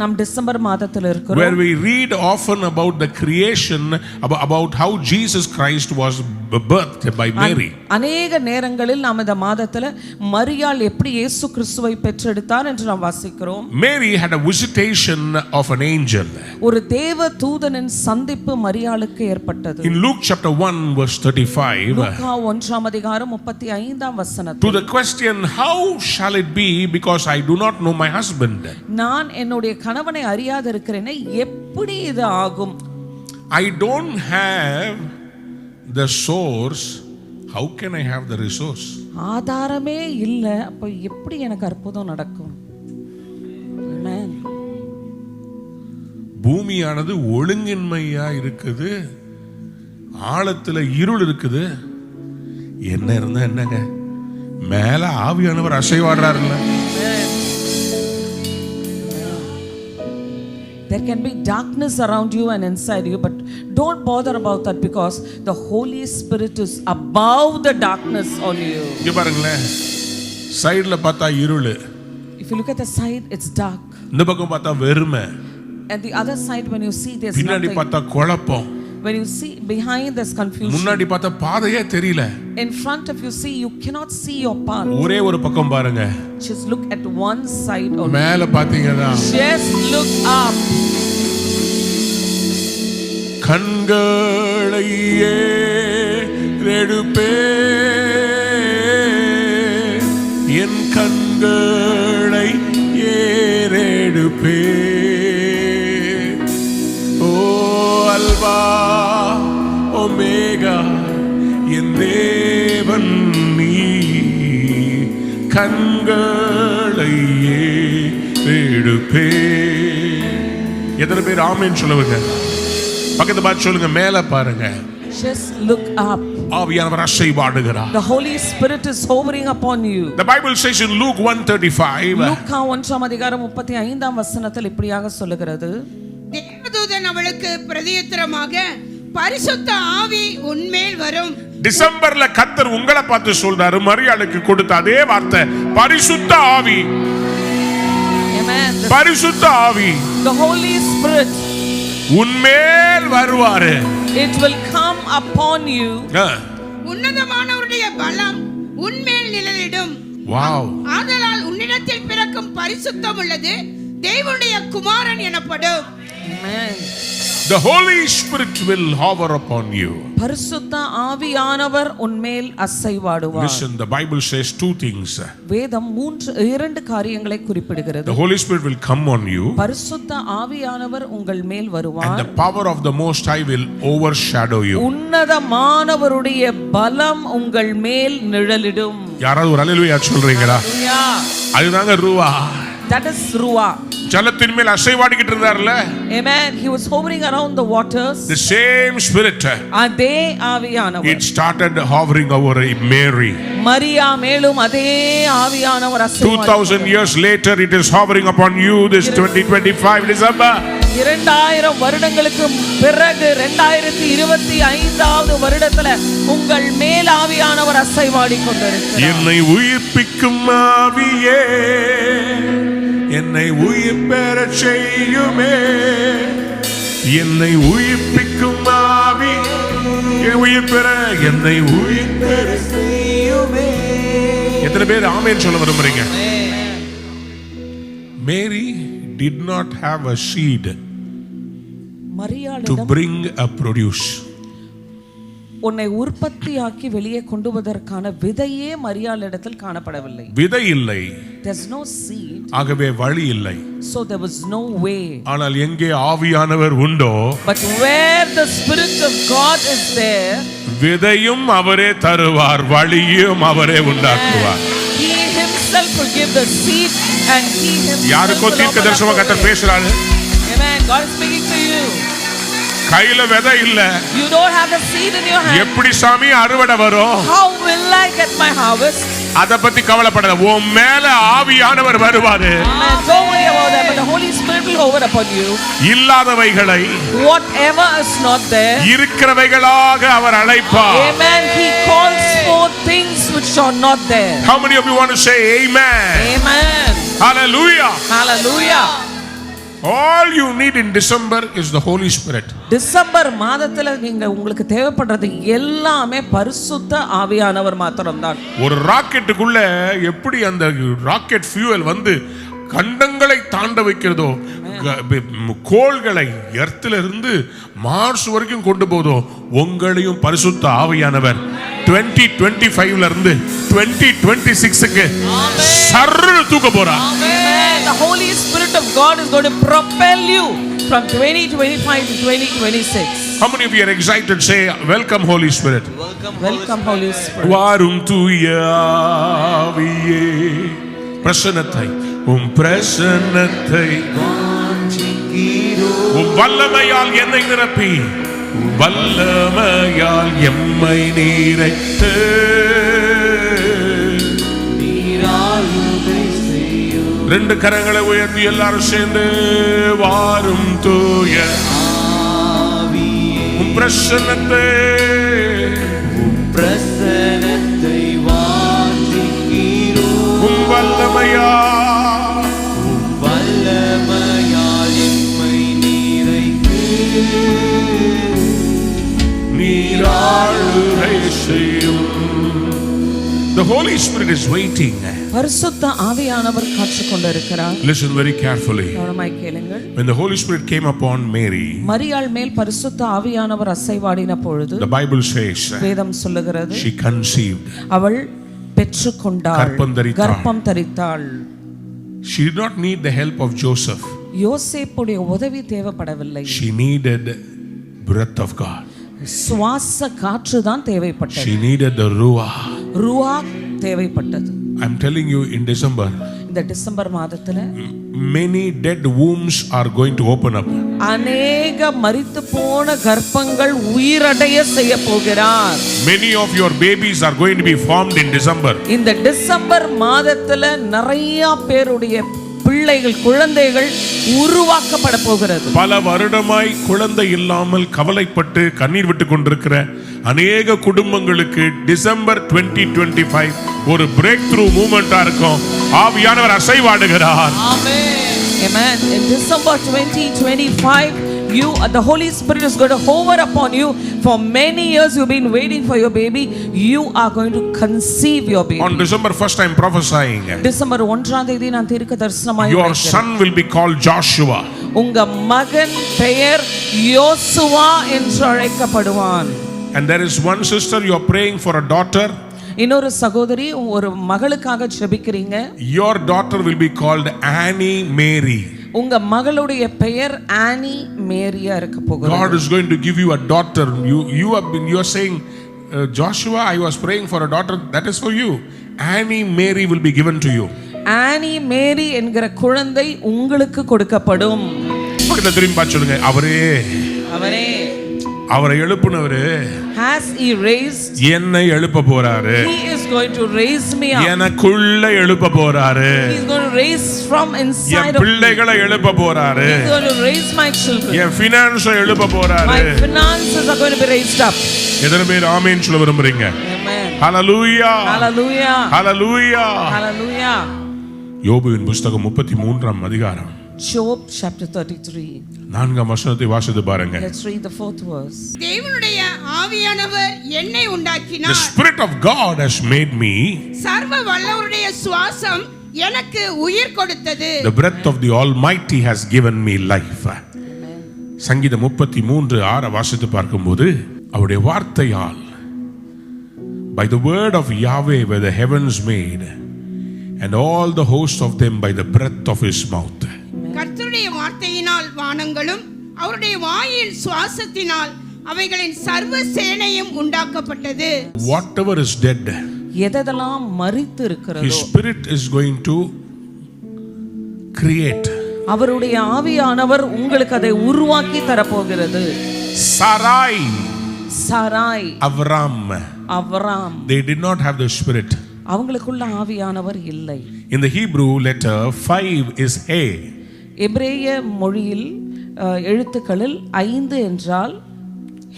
நாம் டிசம்பர் மாதத்தில் இருக்கிறோம். where we read often about the creation, about how Jesus Christ was birthed by Mary. அநேக நேரங்களில் நாம் இந்த மாதத்துல மரியாள் எப்படி இயேசு கிறிஸ்துவை பெற்றெடுத்தார் என்று நாம் வாசிக்கிறோம். Mary had a visitation of an angel. ஒரு தேவ தூதனின் சந்திப்பு மரியாளுக்கு ஏற்பட்டது. In Luke chapter 1 verse 35, லூக்கா 1ஆம் அதிகாரம் 35ஆம் வசனத்தில், to the question, how shall it be because I do not know my husband? நான் என்னுடைய கணவனை அறியாது இருக்கிறேனே, எப்படி இது ஆகும்? I don't have the source, how can I have the resource? ஆதாரமே இல்லை, அப்போ எப்படி எனக்கு அற்புதம் நடக்கும்? Amen. பூமியானது ஒழுங்கின்மையா இருக்குது, ஆழத்துல இருள் இருக்குது. என்ன இருந்தா என்னங்க, மேல ஆவியானவர் அசைவாடுறாருல்ல. There can be darkness around you and inside you, but don't bother about that because the Holy Spirit is above the darkness on you. இங்க பாருங்களேன், சைடுல பார்த்தா இருள், If you look at the side, it's dark. இந்த பக்கம் பார்த்தா வெறுமை, And the other side, when you see, there's பின்னாடி nothing. பார்த்தா குழப்பம், When you see behind, there's confusion. முன்னாடி பார்த்தா பாதையே தெரியல. In front of you, you cannot see your path. ஒரே ஒரு பக்கம் பாருங்க, Just look at one side only. மேல பாத்தீங்கன்னா Just look up. கண்களை ஏறெடுப்பே, என் கண்களை ஏறெடுப்பே, ஓ அல்வா ஒமேகா என் தேவன் நீ, கண்களை ஏறெடுப்பே. எத்தனை பேர் ஆமென் சொல்லுவீங்க? பக்கத்து பார்த்து சொல்லுங்க, மேல பாருங்க. Just look up. ஆவியானவர் அசைவாடுகிறார். The Holy Spirit is hovering upon you. The Bible says in Luke 1:35, லூக்கா 1:35 இப்படியாக சொல்லுகிறது, தேவதூதன் அவளுக்கு பிரதியுத்தரமாக, பரிசுத்த ஆவி உன்மேல் வரும். டிசம்பர்ல கர்த்தர் உங்களை பார்த்து சொல்றாரு, மரியாளுக்கு கொடுத்த அதே வார்த்தை, பரிசுத்த ஆவி. Amen. பரிசுத்த ஆவி, The Holy Spirit, உன்மேல் வருவாரு. it will come upon you. உன்னதமானவருடைய பலம் உன்மேல் நிழலிடும். வாவ். ஆதலால் உன்னிடத்தில் பிறக்கும் பரிசுத்தம் உள்ளது தேவனுடைய குமாரன் எனப்படும். Amen. The Holy Spirit will hover upon you. பரிசுத்த ஆவியானவர் உன்மேல் அசைவாடுவார். Listen, the Bible says two things. வேதம் இரண்டு காரியங்களை குறிப்பிடுகிறது. The Holy Spirit will come on you, பரிசுத்த ஆவியானவர் உங்கள் மேல் வருவார். and the power of the Most High will overshadow you. உன்னதமானவருடைய பலம் உங்கள் மேல் நிழலிடும். யாராவது ஒரு அல்லேலூயா சொல்றீங்களா? அதுதாங்க ரூவா. That is ruah. ஜலத்தின் மேல் அசைவாடிக்கிட்டு இருந்தார்ல. Amen. He was hovering around the waters. The same spirit. அதே ஆவியானவர். It started hovering over Mary. Maria மேலும் அதே ஆவியானவர் அசைவாடினார். 2000 years later it is hovering upon you this 2025 December. 2000 வருடங்களுக்கு பிறகு 2025வது வருடத்துல உங்கள் மேல் ஆவியானவர் அசைவாடி கொண்டிருக்கிறார். என்னை உயிர்ப்பிக்கும் ஆவியே, என்னை உயிர் பெறச் செய்யுமே, என்னை உயிர்ப்பிக்கும் ஆவி, உயிர் பெற, என்னை உயிர் பெற செய்யுமே. எத்தனை பேர் ஆமென் சொல்ல விரும்புறீங்க? Mary did not have a seed to bring a produce. உன்னை உற்பத்தியாக்கி வெளியே கொண்டு வருவதற்கான விதையே மரியாளிடத்தில் காணப்படவில்லை. விதை இல்லை. There's no seed. ஆகவே வழி இல்லை. So there was no way. ஆனால் எங்கே ஆவியானவர் உண்டோ, But where the Spirit of God is there, விதையும் அவரே தருவார், வழியும் அவரே உண்டாக்குவார். He himself will give the seed and he himself. யாருக்கோ தீர்க்க தரிசனமா கர்த்தர் பேசுறாரு. Amen. God is speaking to you. கையில விதை இல்ல. You don't have the seed in your hand. எப்படி சாமி அறுவடை வரும்? How will I get my harvest? அத பத்தி கவலைப்படாத, உன் மேல ஆவியானவர் வருவாரு. Amen. Don't worry about that, but the Holy Spirit will hover upon you. இல்லாதவைகளை Whatever is not there, இருக்கிறவைகளாக அவர் அழைப்பார். Amen. He calls forth things which are not there. How many of you want to say amen? Amen. Hallelujah. Hallelujah. All you need in December is the Holy Spirit. December மாதத்துல நீங்க உங்களுக்கு தேவைப்படுறது எல்லாமே பரிசுத்த ஆவியானவர் மாத்திரம்தான். ஒரு ராக்கெட்டுக்குள்ள எப்படி அந்த ராக்கெட் ஃபியூயல் வந்து கண்டங்களை தாண்ட வைக்கிறதோ, கோள்களை எர்த்ல இருந்து மார்ஸ் வரைக்கும் கொண்டு போதோ, உங்களையும் பரிசுத்த ஆவியானவர் 2025ல இருந்து 2026க்கு சர்ரு தூக்க போறார். The Holy Spirit of God is going to propel you from 2025 to 2026. How many of you are excited? Say, welcome Holy Spirit. Welcome, Holy Spirit. வாரும் தூய ஆவியே, பிரசன்னத்தை பிரசன்னத்தை வல்லமையால் என்னை நிரப்பி, வல்லமையால் எம்மை நீரைத்து, ரெண்டு கரங்களை உயர்த்தி எல்லாரும் சேர்ந்து வாரும் தூய பிரசன்னத்தை வல்லமையால் எம்மை நீரைத்து நீராளுகை செய்யும். The Holy Spirit is waiting. பரிசுத்த ஆவியானவர் காத்துக் கொண்டிருக்கிறார். Listen very carefully. கவனமாய் கேளுங்கள். When the Holy Spirit came upon Mary, மரியாள் மேல் பரிசுத்த ஆவியானவர் அசைவாடின பொழுது, the Bible says, வேதம் சொல்லுகிறது, she conceived. அவள் பெற்றுக்கொண்டாள், கர்ப்பம் தரித்தாள். She did not need the help of Joseph. யோசேப்புடைய உதவி தேவைப்படவில்லை. She needed breath of God. சுவாச காற்று தான் தேவைப்பட்டது. She needed the ruach. ruach தேவைப்பட்டது. I'm telling you, in December, இந்த டிசம்பர் மாதத்துல many dead wombs are going to open up. அநேக மரித்து போன கர்ப்பங்கள் உயிரடைய செய்ய போகிறார். Many of your babies are going to be formed in December. இந்த டிசம்பர் மாதத்துல நிறைய பேருடைய பிள்ளைகள், குழந்தைகள் உருவாக்கப்பட போகிறது. பல வருடமாய் குழந்தை இல்லாமல் கவலைப்பட்டு கண்ணீர் விட்டு கொண்டிருக்கிற அநேக குடும்பங்களுக்கு டிசம்பர் 2025 ஒரு பிரேக் த்ரூ மூமெண்டா இருக்கும். ஆவியானவர் அசைவாடுகிறார். Amen. In December 2025, the Holy Spirit is going to hover upon you. For many years you've been waiting for your baby. You are going to conceive your baby. On December 1st I'm prophesying. December 1ஆம் தேதி நான் தீர்க்க தரிசனமாய் Your son will be called Joshua. உங்க மகன் பெயர் யோசுவா என்று அழைக்கப்படுவான். And there is one sister, you are praying for a daughter. இன்னொரு சகோதரி ஒரு மகளுக்காக ஜெபிக்கிறீங்க. Your daughter will be called Annie Mary. உங்க மகளுடைய பெயர் ஆனி மேரியா இருக்க போகுது. God is going to give you a daughter. You are saying, Joshua, I was praying for a daughter. That is for you. Annie Mary will be given to you. ஆனி மேரி என்கிற குழந்தை உங்களுக்கு கொடுக்கப்படும். பக்கத்துல திரும்பி பார்த்து சொல்லுங்க, அவரை எழுப்புனவரு has he raised, என்னை எழுப்ப போறாரு. he is going to raise me up. எனக்குள்ள எழுப்ப போறாரு. he is going to raise from inside N of me. பிள்ளைகளை எழுப்ப போறாரு. he is going to raise my children. N finance எழுப்ப போறாரு. my finances are going to be raised up. எத்தனை பேர் ஆமென் சொல்ல விரும்புறீங்க? amen. hallelujah, hallelujah, hallelujah, hallelujah. யோபுவின் புத்தகம் 33ஆம் அதிகாரம், Job chapter 33. 4ஆம் வசனத்தை வாசித்து பாருங்க. Let's read the 4th verse. தேவனுடைய ஆவியானவர் என்னை The உண்டாக்கினார். Spirit of God has made me. சர்வ வல்லவருடைய சுவாசம் எனக்கு உயிர் கொடுத்தது. The breath of the Almighty has given me life. சங்கீதம் 33:6 வாசித்து பார்க்கும்போது, அவருடைய வார்த்தையால், by the word of Yahweh were the heavens made, and all the host of them by the breath of his mouth. கர்த்தருடைய வார்த்தையினால் வானங்களும் அவருடைய வாயின் சுவாசத்தினால் அவைகளின் சர்வ சேனையும் உண்டாக்கப்பட்டது. Whatever is dead, எதெல்லாம் மரித்து இருக்கிறதோ, his spirit is going to create. அவருடைய ஆவியானவர் உங்களுக்கு அதை உருவாக்கி தரப்போகிறது. Sarai, Sarai, Avram, they did not have the spirit. அவங்களுக்குள்ள ஆவியானவர் இல்லை. In the Hebrew letter 5 is He. எபிரேய மொழியில் எழுத்துக்களில் 5 என்றால்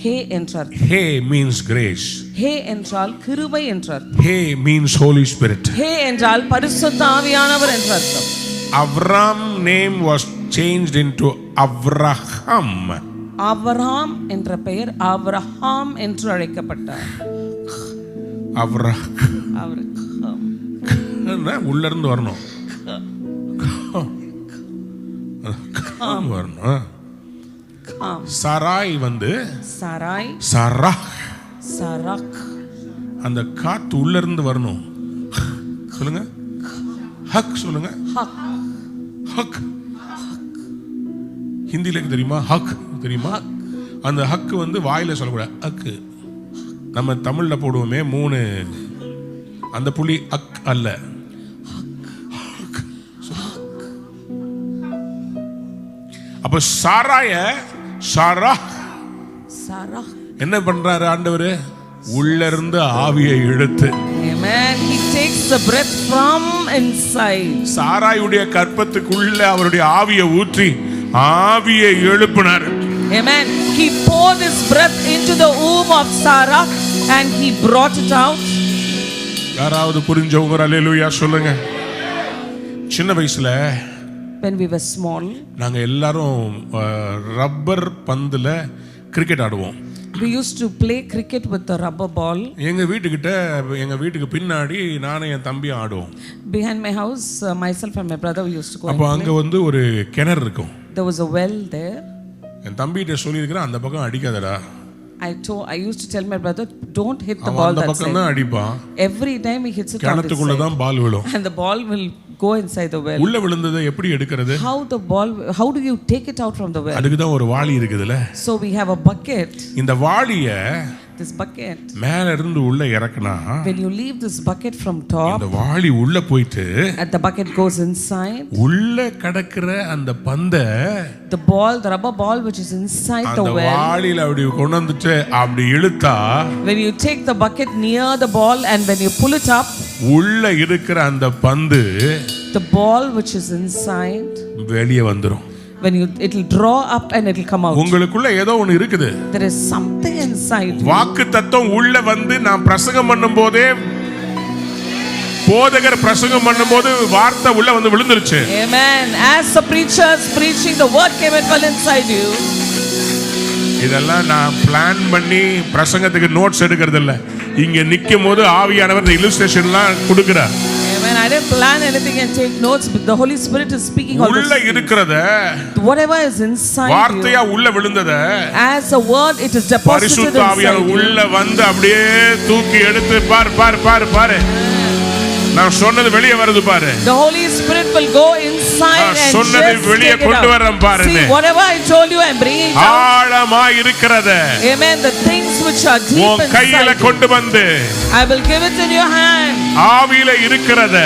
ஹே என்றார். He means grace. ஹே என்றால் கிருபை என்றார். He means Holy Spirit. ஹே என்றால் பரிசுத்த ஆவியானவர் என்ற அர்த்தம். Avram name was changed into Avraham. Abraham என்ற பெயர் ஆபிரகாம் என்று அழைக்கப்பட்டார். Avraham உள்ள இருந்து வரணும். வரணும். சராய் வந்து சாராய், சரஹ், சரக், அந்த காத்து உள்ள இருந்து வரணும். சொல்லுங்க, ஹக் சொல்லுங்க, ஹக், ஹக். ஹிந்தில தெரியுமா? ஹக் தெரியுமா? அந்த ஹக்கு வந்து வாயில சொல்லக்கூடாது. அக்கு நம்ம தமிழ்ல போடுவோமே 3 அந்த புள்ளி அக் அல்ல. அப்ப சாரா என்ன பண்றாரு ஆண்டவர்? உள்ள இருந்து ஆவியை இழுத்து. Amen. He takes the breath from inside. சாராயுடைய கற்பத்துக்குள்ள அவருடைய ஆவியை ஊற்றி ஆவியை எழுப்பினார். Amen. He poured his breath into the womb of Sarah and he brought it out. யாராவது புரிஞ்சவங்க அல்லேலூயா சொல்லுங்க. சின்ன வயசுல When we were small, நாங்க எல்லாரும் ரப்பர் பந்துல கிரிக்கெட் ஆடுவோம். we used to play cricket with the rubber ball. எங்க வீட்டுக்கு பின்னாடி நானும் என் தம்பியும் ஆடுவோம். Behind my house, myself and my brother we used to go. அப்போ அங்க வந்து ஒரு கிணறு இருக்கும். There was a well there. என் தம்பிகிட்ட சொல்லியிருக்கிறேன், அந்த பக்கம் அடிக்காதடா. I used to tell my brother, don't hit the ball அந்த that பக்கம் தான் side. அடிப்பான். Every time he hits it on this கிணத்துக்குள்ள side. தான் பால் விழும். And the ball will go inside the well. உள்ள விழுந்ததை எப்படி எடுக்கிறது? How do you take it out from the well? அதுக்கு தான் ஒரு வாளி இருக்குதுல. So we have a bucket. இந்த வாளிய This bucket, மேல இருந்து உள்ள இறக்குனா, when you leave this bucket from top, இந்த வாளி உள்ள போயிட்டு and the bucket goes inside, உள்ள கடக்குற அந்த பந்த the rubber ball which is inside the அந்த well, வாளியில அப்படி கொண்டு வந்துட்டு அப்படி இழுத்தா, when you take the bucket near the ball and when you pull it up, உள்ள இருக்கிற அந்த பந்து the ball which is inside, வெளியே வந்துரும். when it will draw up and it will come out. உங்களுக்குள்ள ஏதோ ஒன்னு இருக்குது. There is something inside you. வாக்கு தத்துவம் உள்ள வந்து நான் பிரசங்கம் பண்ணும்போதே, போதகர் பிரசங்கம் பண்ணும்போது வார்த்தை உள்ள வந்து விழுந்துருச்சு. Amen. As the preacher is preaching, the word came and fell inside you. இதெல்லாம் நான் பிளான் பண்ணி பிரசங்கத்துக்கு நோட்ஸ் எடுக்கிறது இல்ல. இங்க நிக்கும் போது ஆவியானவர் இந்த இல்லுஸ்ட்ரேஷன்லாம் கொடுக்கிறார். Amen. I didn't plan anything and take notes, but the Holy Spirit is speaking all உள்ள this. இருக்கிறத, Whatever is inside வார்த்தையா you, உள்ள விழுந்தத, as a word, it is deposited பரிசுத்த inside ஆவியானவர் you. உள்ள வந்து அப்படியே தூக்கி எடுத்து பாரு. நான் சொன்னது வெளியே வருது பாரு. The Holy Spirit will go inside and சொன்னது just வெளியே take it கொண்டு out. வரேன் பாருங்க. See, whatever I told you, I'm bringing it out. ஆழமா இருக்கிறத Amen. The things which are deep உன் கையில inside you, கொண்டு வந்து, I will give it in your hand. ஆவியில இருக்கிறத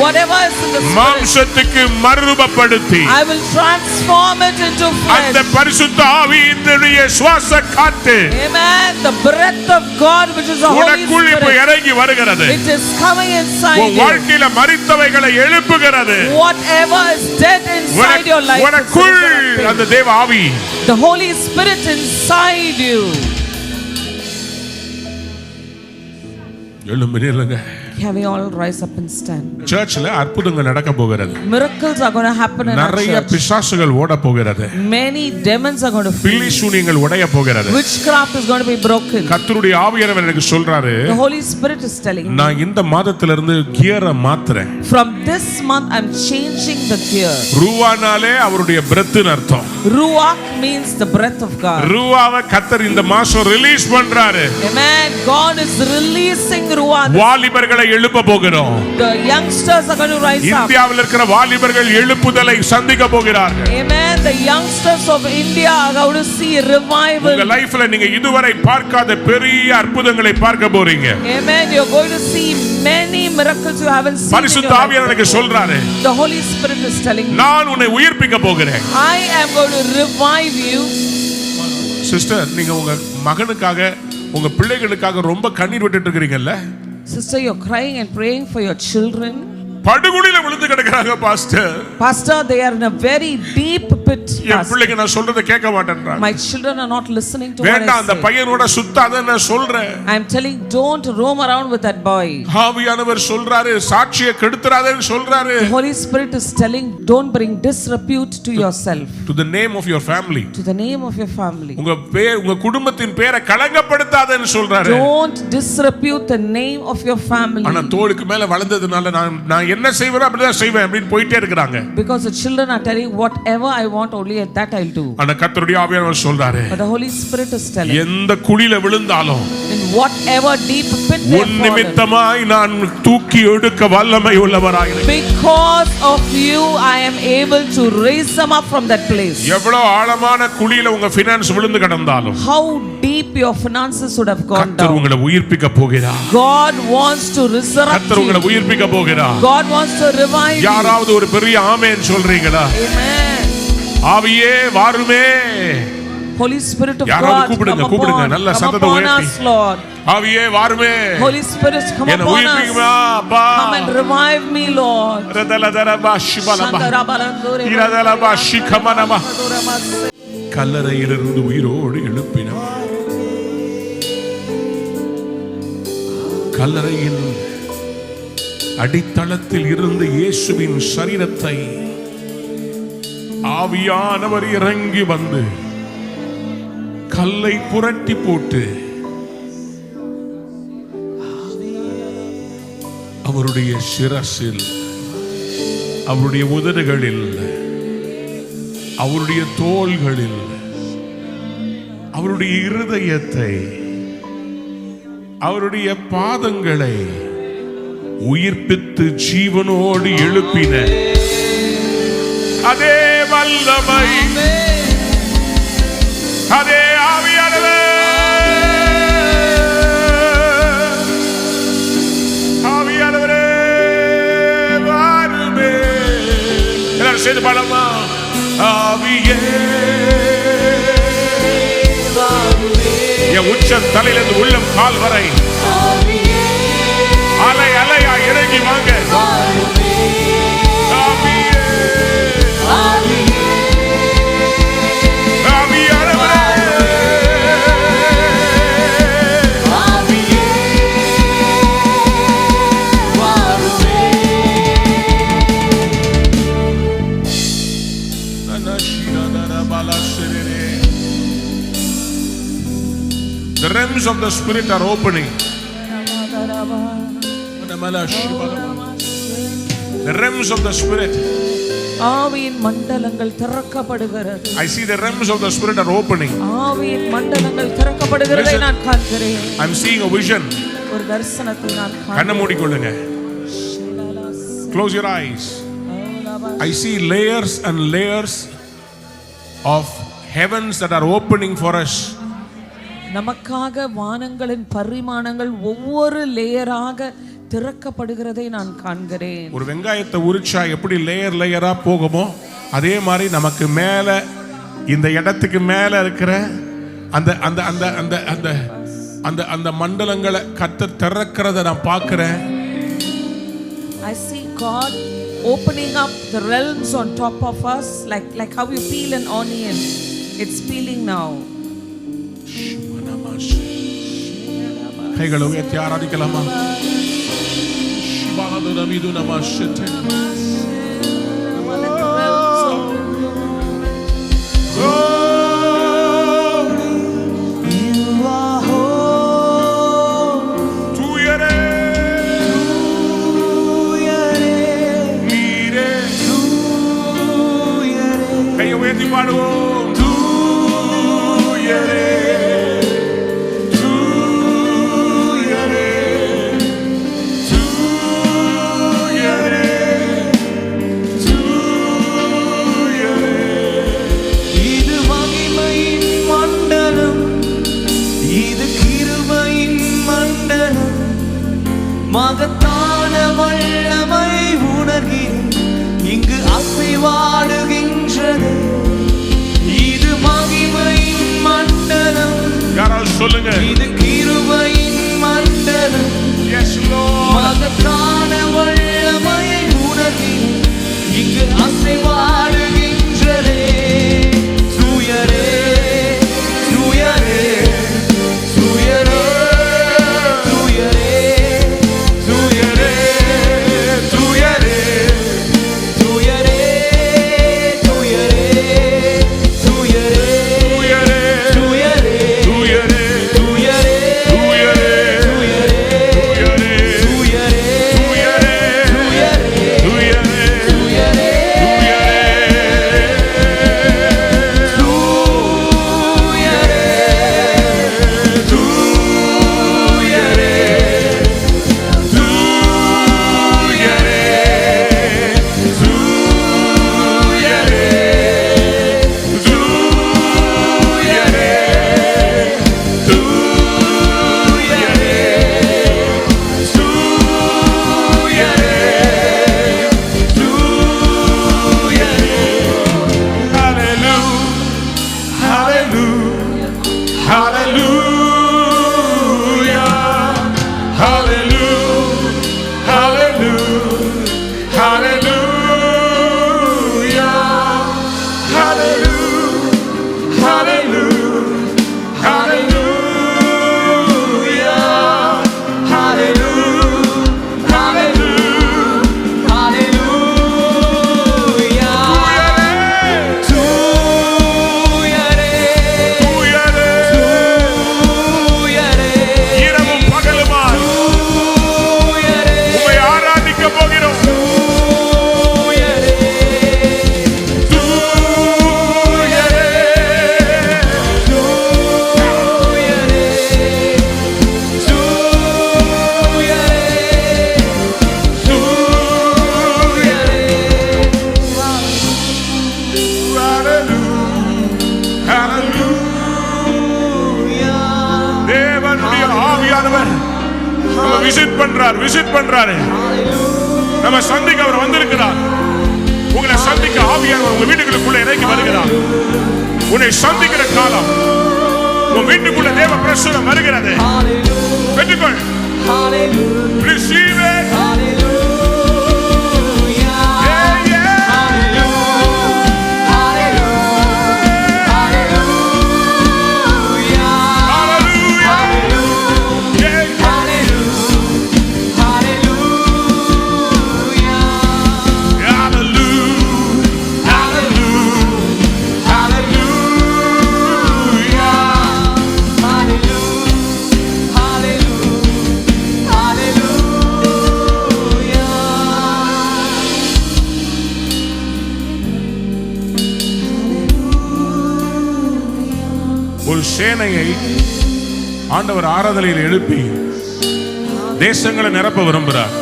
Whatever is in the Spirit, மாம்சத்துக்கு மறுரூபப்படுத்தி, I will transform it into அந்த flesh. பரிசுத்த ஆவியினுடைய சுவாச காற்று Amen. The breath of God, which is the Holy உனக்குள் இப்ப Spirit, இறங்கி வருகிறது. it is coming inside உன் you. வாழ்க்கையில மரித்தவைகளை எழுப்புகிறது. Whatever is dead inside your life, is உனக்குள் resurrecting. அந்த தேவ ஆவி, The Holy Spirit inside you. எழும்புங்க. Can we all rise up and stand? சர்ச்ல அற்புதங்கள் நடக்க போகிறது. Miracles are going to happen in our நிறைய church. பிசாசுகள் ஓட போகிறது. Many demons are going to flee. பில்லி சூனியங்கள் உடைய போகிறது. Witchcraft is going to be broken. கர்த்தருடைய ஆவியானவர் எனக்கு சொல்றாரு, The Holy Spirit is telling me, நான் இந்த மாதத்துல இருந்து கியரை மாத்துறேன். from this month I'm changing the gear. ரூவானாலே அவருடைய பிரெத்னு அர்த்தம். Ruach means the breath of God. ரூவாவை கர்த்தர் இந்த மாசம் ரிலீஸ் பண்றாரு. Amen. God is releasing Ruach. வாலிபர்களை எழுப்ப போகிறோம். The youngsters are going to rise up. இந்தியாவில் இருக்கிற வாலிபர்கள் எழுப்புதலை சந்திக்க போகிறார்கள். Amen. The youngsters of India are going to see revival. உங்க லைஃப்ல நீங்க இதுவரை பார்க்காத பெரிய அற்புதங்களை பார்க்க போறீங்க. Amen. You're going to see many miracles you haven't seen. பரிசுத்த ஆவியானவர் எனக்கு சொல்றாரு, The Holy Spirit is telling me, நான் உன்னை உயிர்ப்பிக்க போகிறேன். I am going to revive you. Sister, நீங்க உங்க மகனுக்காக உங்க பிள்ளைகளுக்காக ரொம்ப கண்ணீர் விட்டுட்டு இருக்கீங்கல்ல? Sister, you're crying and praying for your children. படுகுழியில விழுந்து கிடக்குறாங்க pastor. Pastor, they are in a very deep pit. என் பிள்ளைங்க நான் சொல்றத கேட்க மாட்டேன்றாங்க. My children are not listening to what I வேண்டாம், அந்த say. பையனோட சுத்தாத நான் சொல்றேன். I'm telling, don't roam around with that boy. ஆவியானவர் சொல்றாரு, சாட்சியை கெடுத்துறாதேன்னு சொல்றாரு. The Holy Spirit is telling, don't bring disrepute to yourself, To the name of your family. to the name of your family. உங்க குடும்பத்தின் பேரை களங்கப்படுத்தாதேன்னு சொல்றாரு. Don't disrepute the name of your family. ஆனா தோளுக்கு மேல வளர்ந்ததுனால நான் என்ன செய்வேனோ அப்படிதான் செய்வேன் அப்படின்னு போயிட்டே இருக்காங்க. Because the children are telling, whatever I want, only that I'll do. ஆனா கர்த்தருடைய ஆவியானவர் சொல்றாரு, But the Holy Spirit is telling, எந்த குழியில விழுந்தாலும் in whatever deep pit they உன் have fallen, நிமித்தமாய் நான் தூக்கி எடுக்க வல்லமை உள்ளவராய் இருக்கிறேன். because of you I am able to raise them up from that place. எவ்வளவு ஆழமான குழியில உங்க ஃபைனான்ஸ் விழுந்து கிடந்தாலும் How deep your finances would have gone கர்த்தர் down, உங்களை உயிர்ப்பிக்க போகிறார். God wants to resurrect கர்த்தர் உங்களை you. உயிர்ப்பிக்க போகிறார். God wants to revive you. யாராவது ஒரு பெரிய ஆமென் சொல்றீங்களா? Amen. ஆவியே வாருமே. Holy Spirit of யாராவது God, கூப்பிடுங்க, come கூப்பிடுங்க, நல்ல upon சத்தத்தை உயர்த்தி. us, Lord. ஆவியே வாருமே. Holy Spirit, come என்னை upon உயிர்ப்பிக்குமா us. அப்பா. Come and revive me, Lord. ரதலதரபா ஷிபலபா. இரதலபா ஷிகமனமா. கல்லறையிலிருந்து உயிரோடு எழுப்பினவர். கல்லறையின் அடித்தளத்தில் இருந்து இயேசுவின் சரீரத்தை ஆவியானவர் இறங்கி வந்து கல்லை புரட்டி போட்டு அவருடைய சிரசில், அவருடைய உதடுகளில், அவருடைய தோள்களில், அவருடைய இருதயத்தை, அவருடைய பாதங்களை உயிர்ப்பித்து ஜீவனோடு எழுப்பின அதே வல்லமை, அதே ஆவியானவர், ஆவியானவரே வாருமே. எல்லாரும் சேர்ந்து பாடலாமா? ஆவியே என் உச்ச தலையிலிருந்து உள்ளம் கால் வரை அலை அலையா இறங்கி வாங்க. The realms of the Spirit are opening. The realms of the Spirit. ஆவியின் மண்டலங்கள் திறக்கப்படுகிறது. I see the realms of the Spirit are opening. ஆவியின் மண்டலங்கள் திறக்கப்படுகிறதை நான் காண்கிறேன். I'm seeing a vision. ஒரு தரிசனத்தை நான் கண்ணை காண்கிறேன். மூடிக்கொள்ளுங்க. Close your eyes. I see layers and layers of heavens that are opening for us. நமக்காக வானங்களின் பரிமாணங்கள் ஒவ்வொரு லேயராக திறக்கப்படுகிறதை நான் காண்கிறேன். ஒரு வெங்காயத்தை உரிச்சா எப்படி லேயர் லேயரா போகுமோ அதே மாதிரி நமக்கு மேல இந்த இடத்துக்கு மேல இருக்கிற அந்த அந்த அந்த அந்த அந்த அந்த அந்த மண்டலங்களை கர்த்தர் திறக்கிறத நான் பார்க்கிறேன். I see God opening up the realms on top of us like how you peel an onion. It's peeling now. கைகளை உயர்த்தி ஆராதிக்கலாமா? கையை உயர்த்தி பாடுவோம். தூயரே மகத்தான வல்லமை உணர்கிறேன், இங்கு அசைவாடுகின்றது. இது மகிமையின் மண்டலம். யாராவது சொல்லுங்க. இது கிருபையின் மண்டலம். Yes Lord. மகத்தான வல்லமை உணர்கிறேன், இங்கு அசைவாடுகின்றது. தூயரே தூயரே தூயரே தூயரே நம்ம விசிட் பண்றாரு. நம்ம சந்திக்க அவர் வந்திருக்கிறார். உங்களை சந்திக்க ஆவியானவர் உங்க வீட்டுக்குள்ள இறங்கி வருகிறார். உன்னை சந்திக்கிற காலம் உன் வீட்டுக்குள்ள தேவ பிரசன்னம் வருகிறது. பெற்றுக்கொள். Receive it. ஒரு சேனையை ஆண்டவர் ஆராதனையில் எழுப்பி தேசங்களை நிரப்ப விரும்புகிறார்.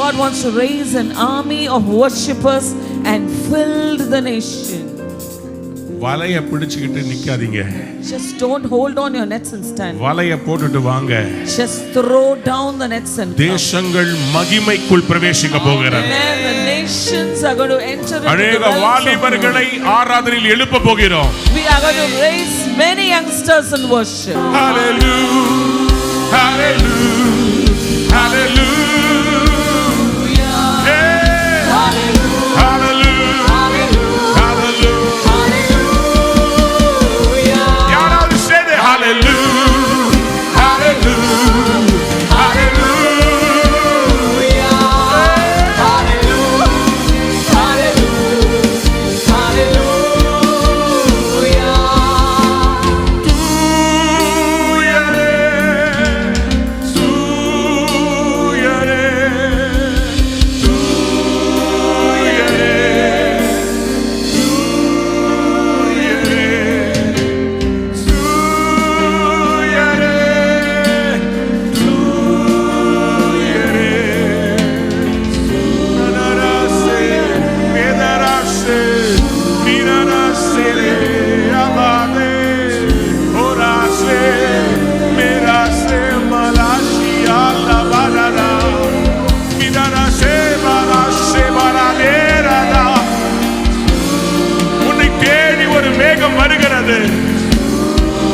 God wants to raise an army of worshippers and fill the nation. வலைய பிடிச்சுக்கிட்டு நிக்காதீங்க. Just don't hold on your nets and stand. வலைய போட்டுட்டு வாங்க. Just throw down the nets and come. தேசங்கள் மகிமைக்குள் பிரவேசிக்க போகிறார். Amen. The nations are going to enter into the அநேக realms of வாலிபர்களை ஆராதனையில் எழுப்ப போகிறோம். We are going to raise many youngsters in worship. Hallelujah. Hallelujah. Hallelujah.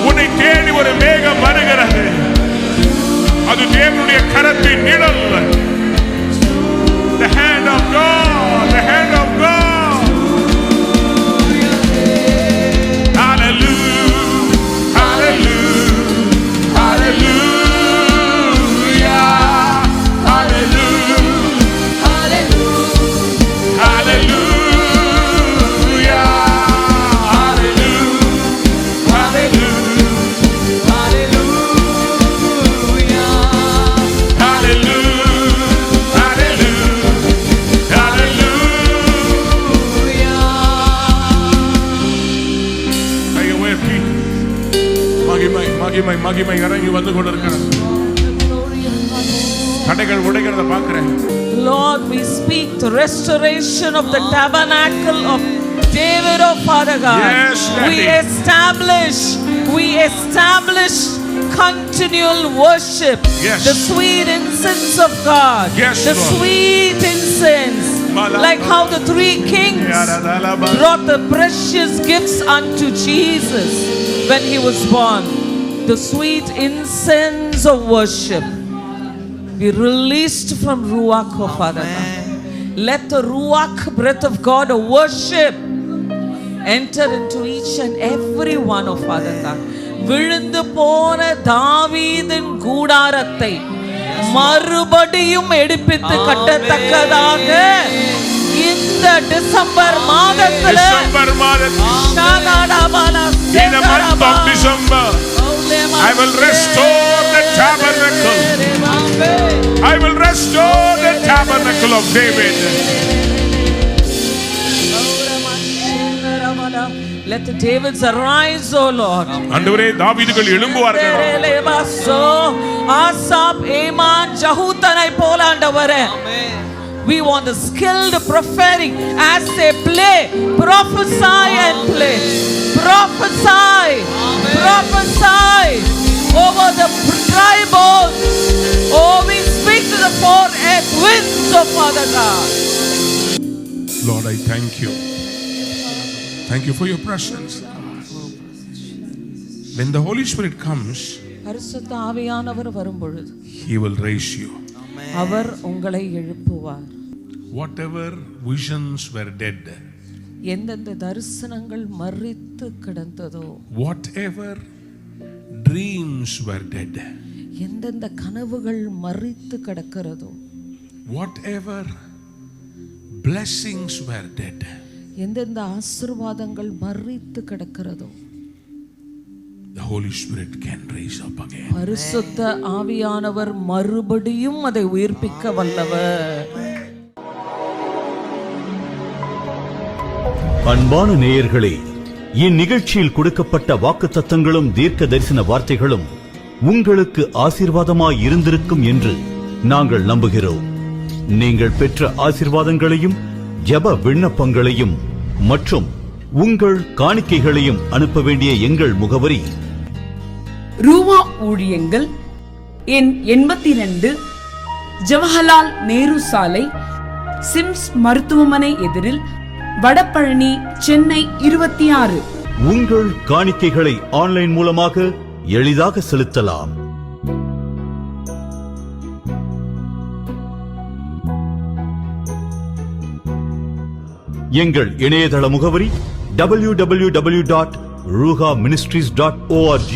உன்னை தேடி ஒரு மேகம் வருகிறது. அது தேவனுடைய கரத்தின் நிழல். The hand of God, the hand of God. Hallelujah, hallelujah, hallelujah, hallelujah, hallelujah, hallelujah. மகிமை இறங்கி வந்து கொண்டிருக்கிறது. தடைகள் உடைக்கிறத பார்க்கிறேன். Lord, we speak the restoration of the tabernacle of David, oh Father God. Yes, we establish continual worship. Yes. The sweet incense of God. Yes, the Lord. sweet incense. Like how the three kings brought the precious gifts unto Jesus when he was born. The sweet incense of worship be released from Ruach, oh Father God. Let the Ruach breath of God of worship enter into each and every one, oh Father God. விழுந்து போன தாவீதின் கூடாரத்தை மறுபடியும் எடுப்பித்து கட்டத்தக்கதாக இந்த December மாதத்தில் In the month of December, I will restore the tabernacle. I will restore the tabernacle of David. Let the Davids arise, O Lord. ஆண்டவரே தாவீதுகள் எழும்புவார்கள். Asaph, ஏமான், ஜஹூதனை போல ஆண்டவரே. We want the skilled prophetic as they play, prophesy and play. Prophesy, prophesy. over the dry bones. Oh, we speak to the four earth winds, oh Father God. Lord, I thank you. Thank you for your presence. When the Holy Spirit comes, பரிசுத்த ஆவியானவர் வரும்பொழுது He will raise you. அவர் உங்களை எழுப்புவார். Whatever visions were dead, எந்தெந்த தரிசனங்கள் மரித்து கிடந்ததோ, whatever dreams were dead, எந்தெந்த கனவுகள் மரித்து கிடக்கிறதோ, whatever blessings were dead, எந்தெந்த ஆசீர்வாதங்கள் மரித்து கிடக்கிறதோ, the Holy Spirit can raise up again. பரிசுத்த ஆவியானவர் மறுபடியும் அதை உயிர்ப்பிக்க வல்லவர். அன்பான நேயர்களே, இந்நிகழ்ச்சியில் கொடுக்கப்பட்ட வாக்குத்தத்தங்களும் தீர்க்க தரிசன வார்த்தைகளும் உங்களுக்கு ஆசீர்வாதமாய் இருந்திருக்கும் என்று நாங்கள் நம்புகிறோம். நீங்கள் பெற்ற ஆசீர்வாதங்களையும் ஜெப விண்ணப்பங்களையும் மற்றும் உங்கள் காணிக்கைகளையும் அனுப்ப வேண்டிய எங்கள் முகவரி: ரூவா ஊழியங்கள், எண் 82, ஜவஹர்லால் நேரு சாலை, சிம்ஸ் மருத்துவமனை எதிரில், வடபழனி, சென்னை 26. உங்கள் காணிக்கைகளை ஆன்லைன் மூலமாக எளிதாக செலுத்தலாம். எங்கள் இணையதள முகவரி www.ruhaministries.org.